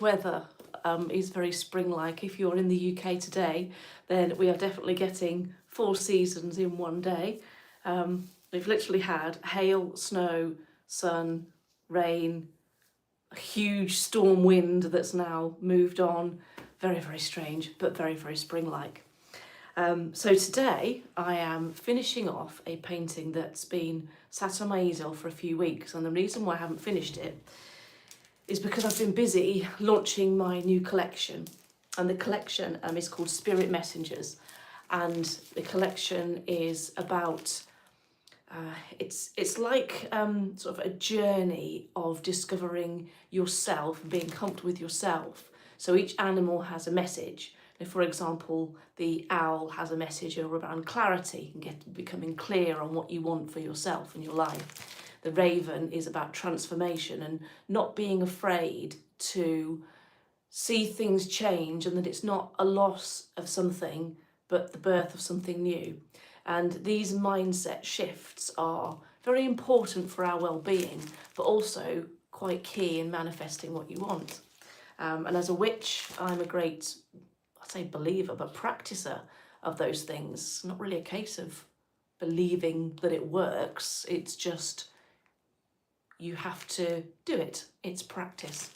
weather is very spring-like. If you're in the UK today, then we are definitely getting 4 seasons in one day. We've literally had hail, snow, sun, rain, a huge storm wind that's now moved on. Very, very strange, but very, very spring-like. So today I am finishing off a painting that's been sat on my easel for a few weeks, and the reason why I haven't finished it is because I've been busy launching my new collection, and the collection is called Spirit Messengers, and the collection is about it's like sort of a journey of discovering yourself and being comfortable with yourself. So each animal has a message. For example, the owl has a message around clarity and becoming clear on what you want for yourself and your life. The raven is about transformation and not being afraid to see things change, and that it's not a loss of something, but the birth of something new. And these mindset shifts are very important for our well-being, but also quite key in manifesting what you want. And as a witch, I'm a great, I'd say believer, but practicer of those things. It's not really a case of believing that it works. It's just, you have to do it. It's practice.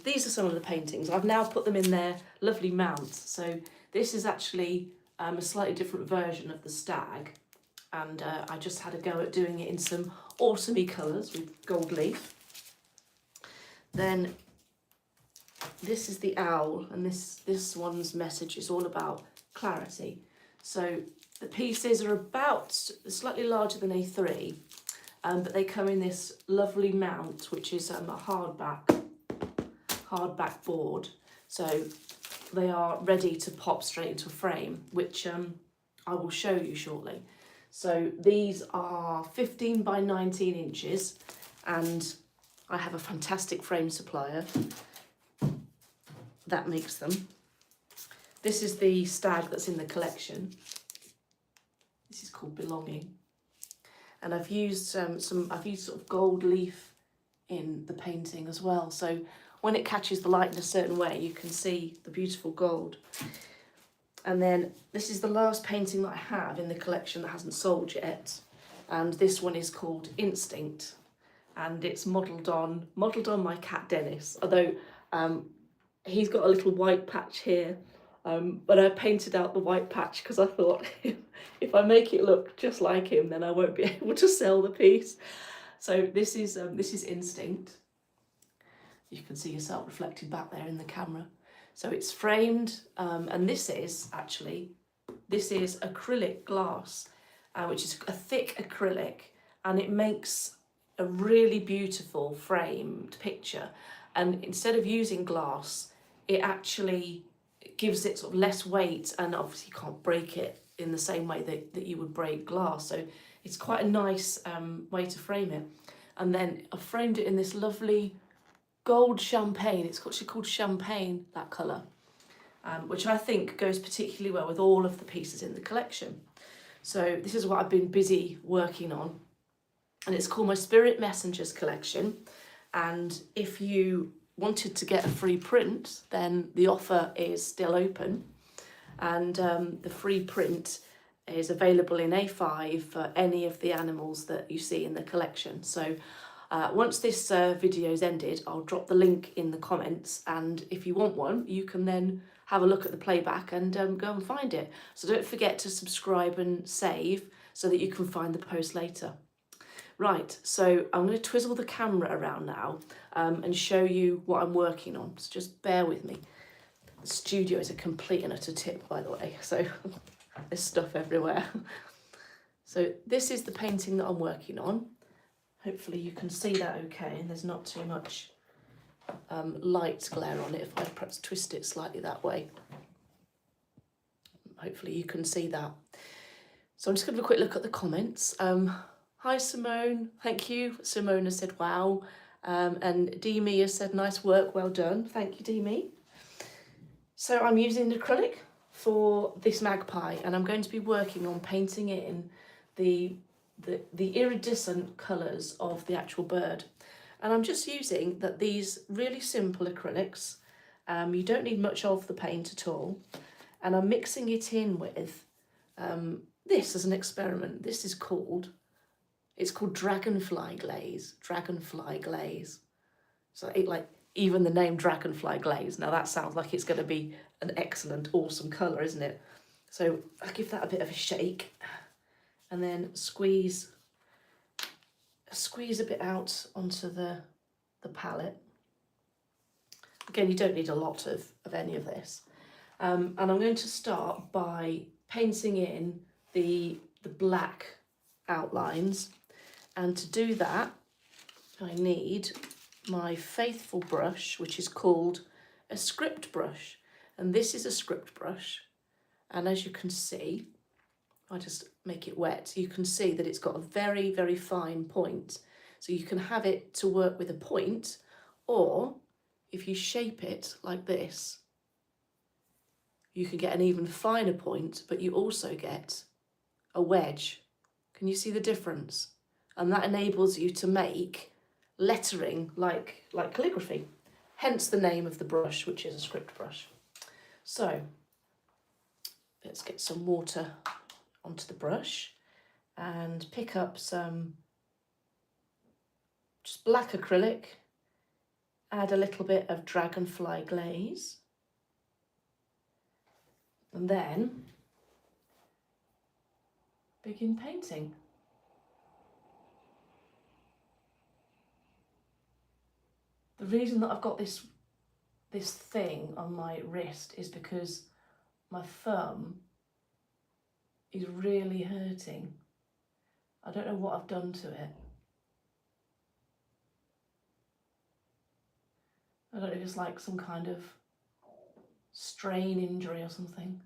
These are some of the paintings. I've now put them in their lovely mounts. So this is actually a slightly different version of the stag. And I just had a go at doing it in some autumny colours with gold leaf. Then this is the owl, and this one's message is all about clarity. So the pieces are about slightly larger than A3, but they come in this lovely mount, which is a hardback board. So they are ready to pop straight into a frame, which I will show you shortly. So these are 15 by 19 inches, and I have a fantastic frame supplier that makes them. This is the stag that's in the collection. This is called Belonging, and I've used sort of gold leaf in the painting as well. So when it catches the light in a certain way, you can see the beautiful gold. And then this is the last painting that I have in the collection that hasn't sold yet, and this one is called Instinct, and it's modelled on my cat Dennis, although he's got a little white patch here, but I painted out the white patch because I thought if I make it look just like him, then I won't be able to sell the piece. So this is Instinct. You can see yourself reflected back there in the camera. So it's framed, and this is acrylic glass, which is a thick acrylic, and it makes a really beautiful framed picture. And instead of using glass, it actually gives it sort of less weight, and obviously you can't break it in the same way that you would break glass. So it's quite a nice way to frame it. And then I framed it in this lovely gold champagne. It's actually called champagne, that colour, which I think goes particularly well with all of the pieces in the collection. So this is what I've been busy working on, and it's called my Spirit Messengers collection. And if you wanted to get a free print, then the offer is still open, and the free print is available in A5 for any of the animals that you see in the collection. So once this video's ended, I'll drop the link in the comments, and if you want one, you can then have a look at the playback and go and find it. So don't forget to subscribe and save so that you can find the post later. Right, so I'm going to twizzle the camera around now and show you what I'm working on. So just bear with me. The studio is a complete and utter tip, by the way, so there's stuff everywhere. So this is the painting that I'm working on. Hopefully you can see that okay, and there's not too much light glare on it if I perhaps twist it slightly that way. Hopefully you can see that. So I'm just going to have a quick look at the comments. Hi Simone, thank you. Simone has said wow, and Dee has said nice work, well done. Thank you, Dee. So I'm using acrylic for this magpie, and I'm going to be working on painting in the iridescent colours of the actual bird. And I'm just using these really simple acrylics. You don't need much of the paint at all. And I'm mixing it in with this as an experiment. This is it's called dragonfly glaze. Dragonfly glaze. So even the name dragonfly glaze. Now that sounds like it's going to be an excellent, awesome colour, isn't it? So I give that a bit of a shake and then squeeze a bit out onto the palette. Again, you don't need a lot of any of this. And I'm going to start by painting in the black outlines. And to do that, I need my faithful brush, which is called a script brush. And this is a script brush. And as you can see, I just make it wet, you can see that it's got a very, very fine point. So you can have it to work with a point, or if you shape it like this, you can get an even finer point, but you also get a wedge. Can you see the difference? And that enables you to make lettering like calligraphy, hence the name of the brush, which is a script brush. So let's get some water onto the brush and pick up some just black acrylic, add a little bit of dragonfly glaze, and then begin painting. The reason that I've got this thing on my wrist is because my thumb is really hurting. I don't know what I've done to it. I don't know if it's like some kind of strain injury or something.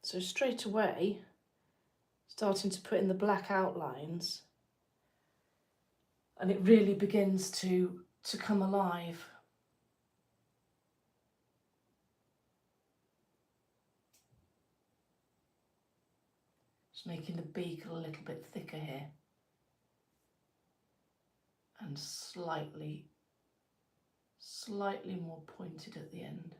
So straight away, starting to put in the black outlines, and it really begins to come alive. Just making the beak a little bit thicker here, and slightly more pointed at the end.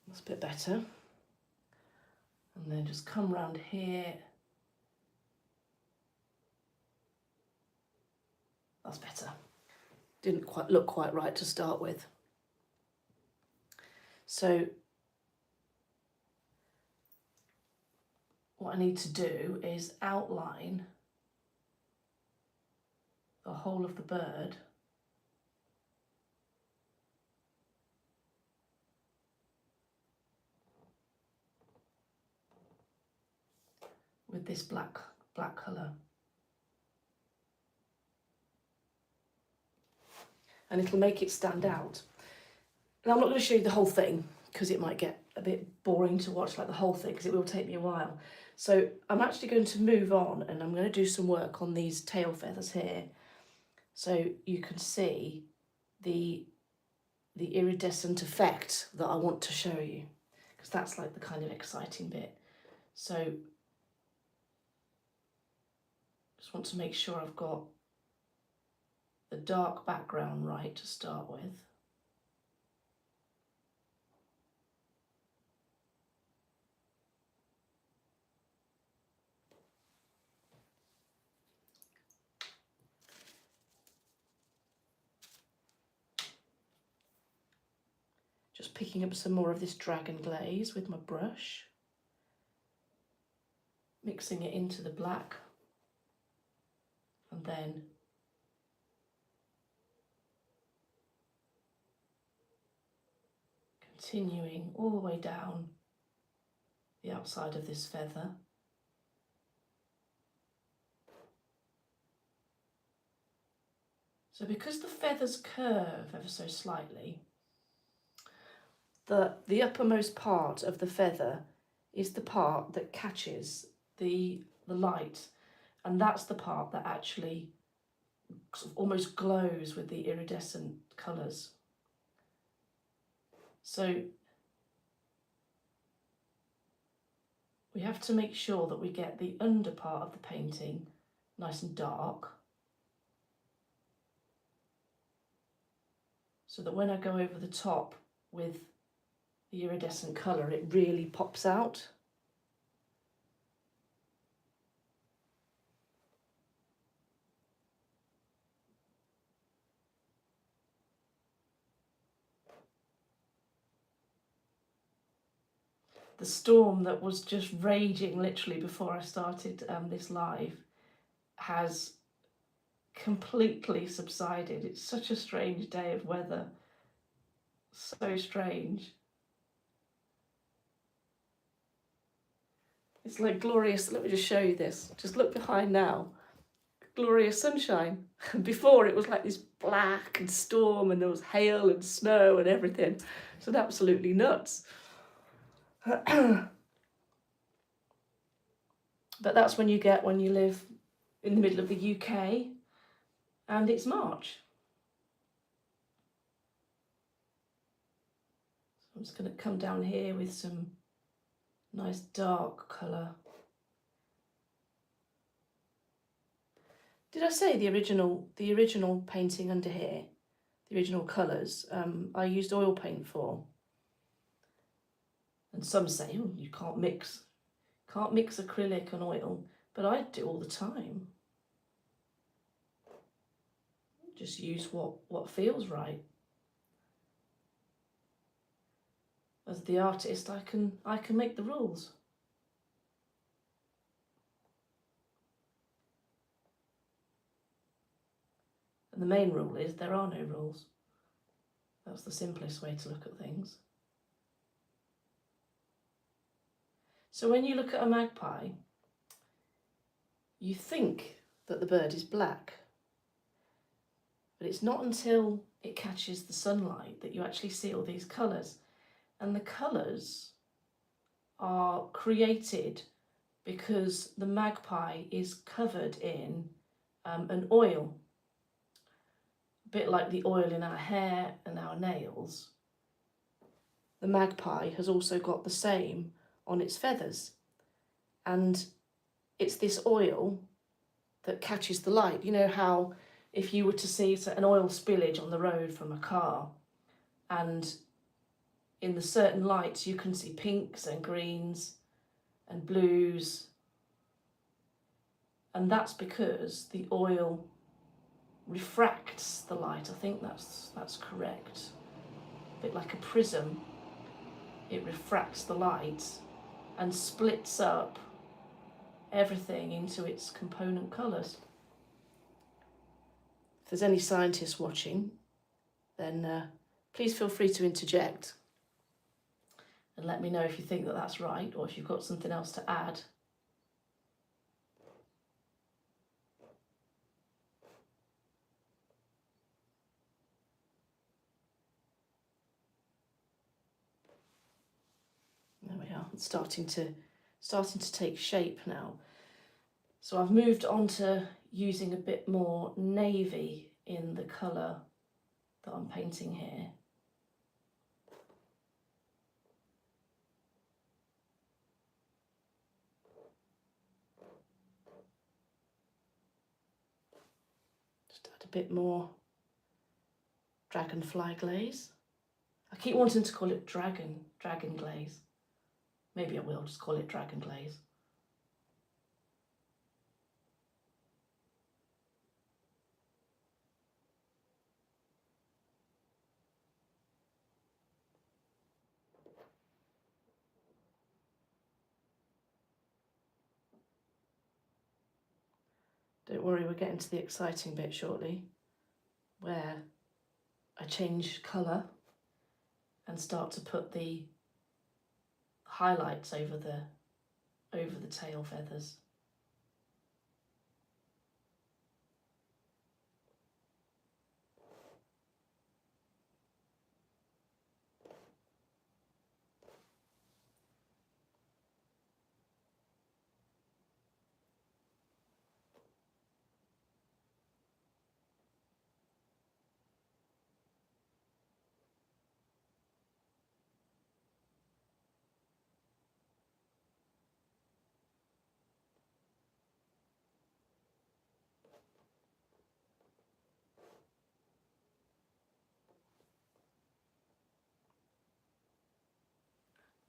That's a bit better. And then just come round here. That's better. Didn't quite look quite right to start with. So what I need to do is outline the whole of the bird with this black colour. And it'll make it stand out. Now I'm not going to show you the whole thing because it might get a bit boring to watch like the whole thing, because it will take me a while. So I'm actually going to move on and I'm going to do some work on these tail feathers here. So you can see the iridescent effect that I want to show you, because that's like the kind of exciting bit. So just want to make sure I've got the dark background right to start with. Just picking up some more of this dragon glaze with my brush, mixing it into the black, and then continuing all the way down the outside of this feather. So because the feathers curve ever so slightly, the uppermost part of the feather is the part that catches the light, and that's the part that actually sort of almost glows with the iridescent colours. So we have to make sure that we get the under part of the painting nice and dark, so that when I go over the top with the iridescent colour, it really pops out. The storm that was just raging literally before I started this live has completely subsided. It's such a strange day of weather. So strange. It's like glorious. Let me just show you this. Just look behind now. Glorious sunshine. Before it was like this black and storm, and there was hail and snow and everything. So absolutely nuts. But that's when you get when you live in the middle of the UK and it's March. So I'm just going to come down here with some nice dark colour. Did I say the original painting under here, the original colours, I used oil paint for? And some say, oh, you can't mix acrylic and oil, but I do all the time. Just use what feels right. As the artist, I can make the rules. And the main rule is there are no rules. That's the simplest way to look at things. So when you look at a magpie, you think that the bird is black, but it's not until it catches the sunlight that you actually see all these colours. And the colours are created because the magpie is covered in an oil, a bit like the oil in our hair and our nails. The magpie has also got the same on its feathers, and it's this oil that catches the light. You know how if you were to see an oil spillage on the road from a car, and in the certain lights you can see pinks and greens and blues, and that's because the oil refracts the light. I think that's correct. A bit like a prism, it refracts the light and splits up everything into its component colours. If there's any scientists watching, then please feel free to interject and let me know if you think that that's right, or if you've got something else to add. There we are. It's starting to take shape now. So I've moved on to using a bit more navy in the colour that I'm painting here. Just add a bit more dragonfly glaze. I keep wanting to call it dragon glaze. Maybe I will just call it dragon glaze. Don't worry, we're getting to the exciting bit shortly, where I change colour and start to put the highlights over the tail feathers.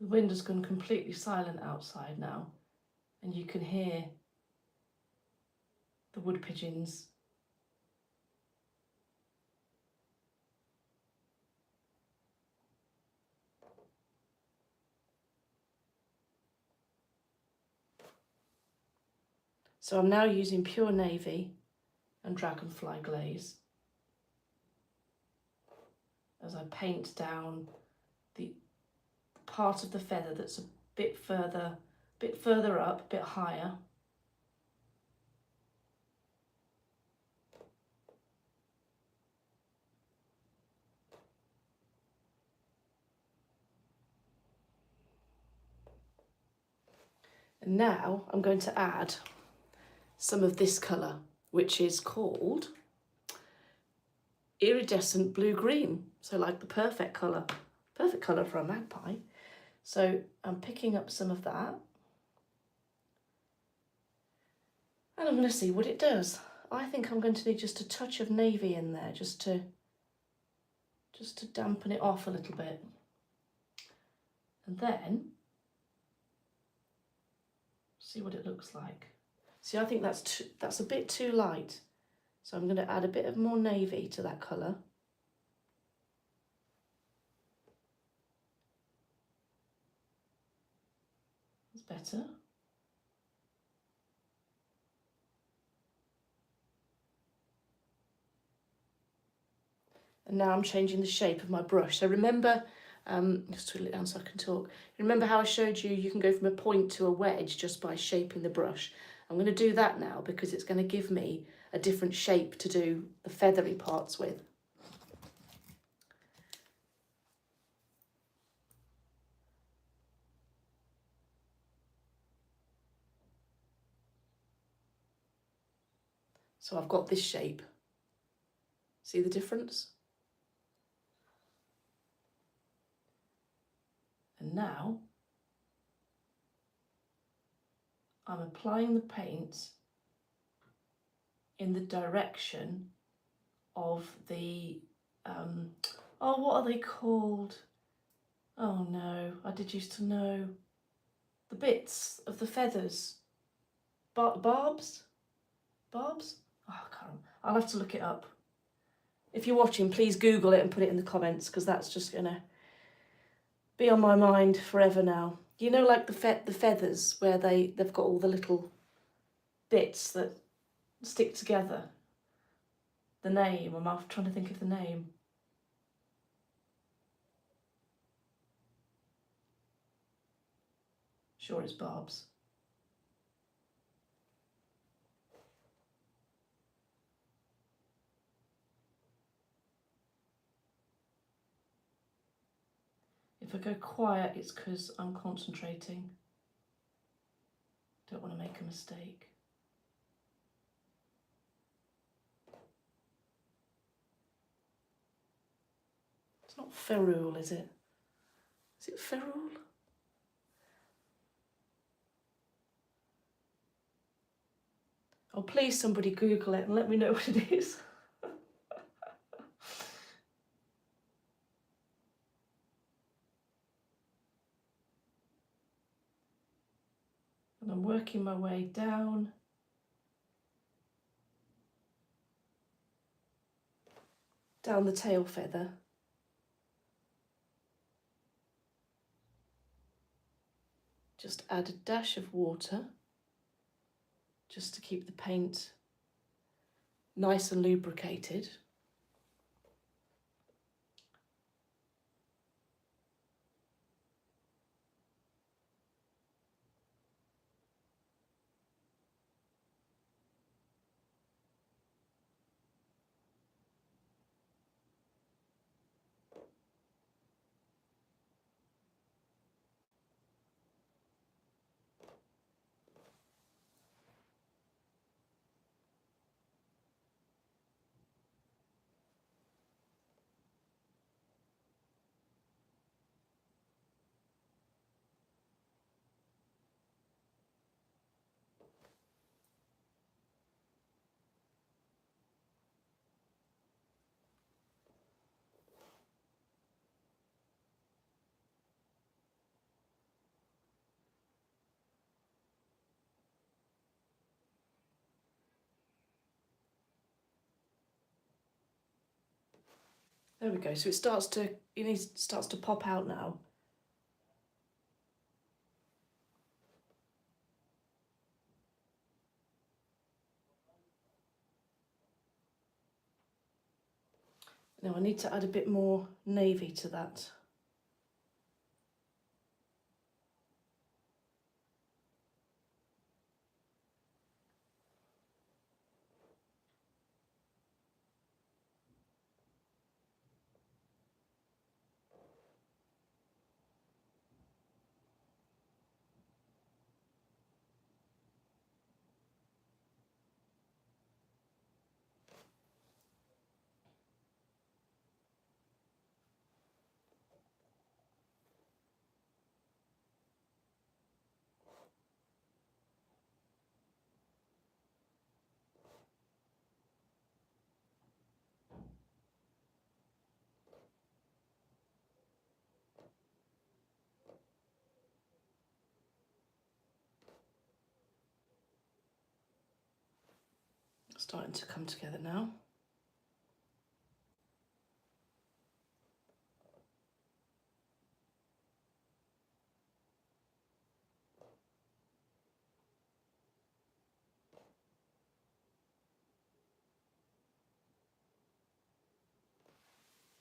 The wind has gone completely silent outside now, and you can hear the wood pigeons. So I'm now using pure navy and dragonfly glaze as I paint down the part of the feather that's a bit further up, a bit higher. And now I'm going to add some of this colour, which is called iridescent blue-green. So like the perfect colour for a magpie. So I'm picking up some of that. And I'm going to see what it does. I think I'm going to need just a touch of navy in there, just to dampen it off a little bit. And then see what it looks like. See, I think that's a bit too light. So I'm going to add a bit of more navy to that colour. That's better. And now I'm changing the shape of my brush. So remember, just twiddle it down so I can talk. Remember how I showed you can go from a point to a wedge just by shaping the brush. I'm going to do that now because it's going to give me a different shape to do the feathery parts with. So I've got this shape. See the difference? And now I'm applying the paint in the direction of the, oh, what are they called? Oh no, I did used to know. The bits of the feathers. Barbs? Barbs? Oh, I can't remember. I'll have to look it up. If you're watching, please Google it and put it in the comments, because that's just going to be on my mind forever now. You know, like the feathers where they've got all the little bits that stick together. The name, I'm trying to think of the name. Sure, it's barbs. If I go quiet, it's because I'm concentrating. Don't want to make a mistake. It's not ferrule, is it? Is it ferrule? Oh, please somebody Google it and let me know what it is. And I'm working my way down. Down the tail feather. Just add a dash of water, just to keep the paint nice and lubricated. There we go. So it starts to pop out now. Now I need to add a bit more navy to that. Starting to come together now.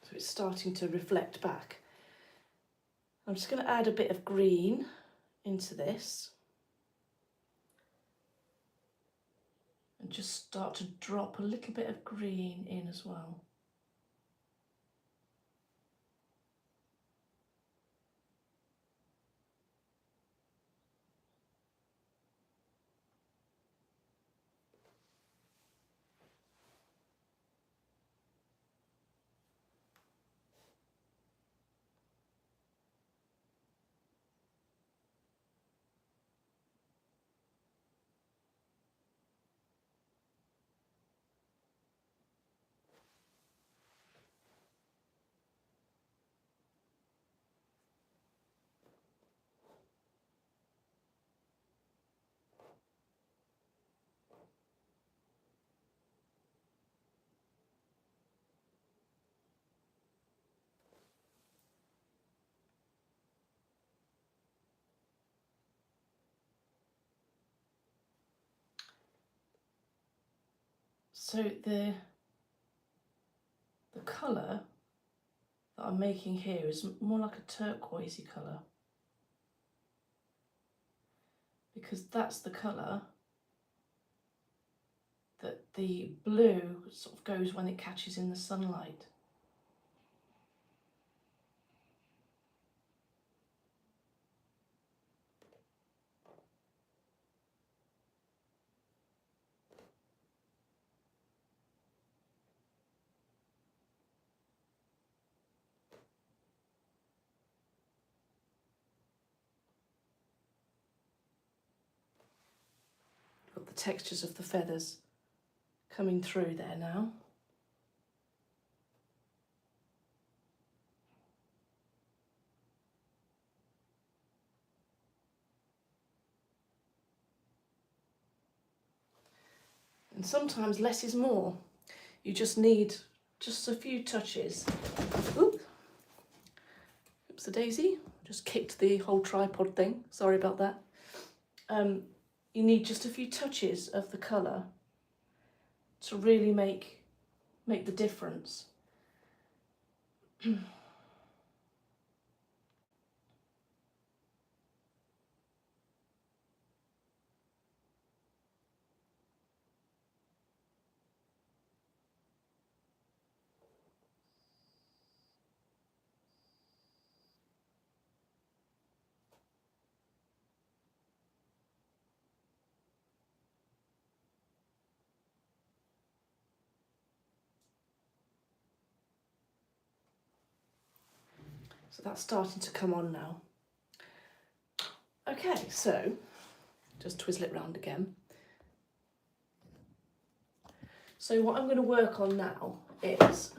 So it's starting to reflect back. I'm just going to add a bit of green into this. And just start to drop a little bit of green in as well. So the colour that I'm making here is more like a turquoisey colour, because that's the colour that the blue sort of goes when it catches in the sunlight. Got the textures of the feathers coming through there now. And sometimes less is more. You just need just a few touches. Oops, a daisy. Just kicked the whole tripod thing. Sorry about that. You need just a few touches of the colour to really make the difference. So that's starting to come on now. Okay, so just twizzle it round again. So what I'm going to work on now is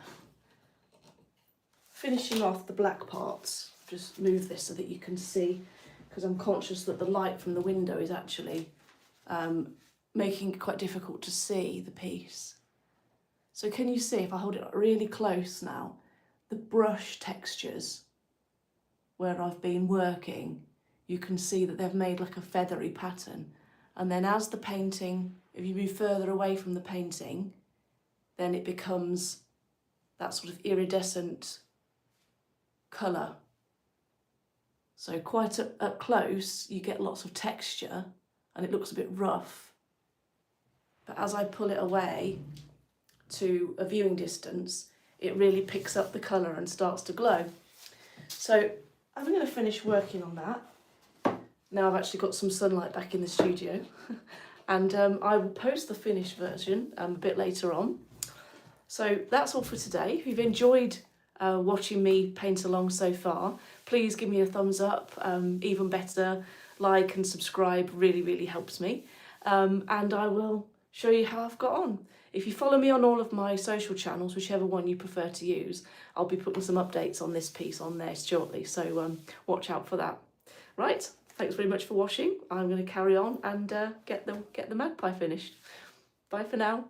finishing off the black parts. Just move this so that you can see, because I'm conscious that the light from the window is actually making it quite difficult to see the piece. So can you see, if I hold it really close now, the brush textures where I've been working, you can see that they've made like a feathery pattern. And then as the painting, if you move further away from the painting, then it becomes that sort of iridescent colour. So quite up close, you get lots of texture and it looks a bit rough. But as I pull it away to a viewing distance, it really picks up the colour and starts to glow. So I'm going to finish working on that. Now I've actually got some sunlight back in the studio. And I will post the finished version a bit later on. So that's all for today. If you've enjoyed watching me paint along so far, please give me a thumbs up. Even better, like and subscribe really, really helps me. And I will show you how I've got on. If you follow me on all of my social channels, whichever one you prefer to use, I'll be putting some updates on this piece on there shortly. So watch out for that. Right, thanks very much for watching. I'm going to carry on and get the magpie finished. Bye for now.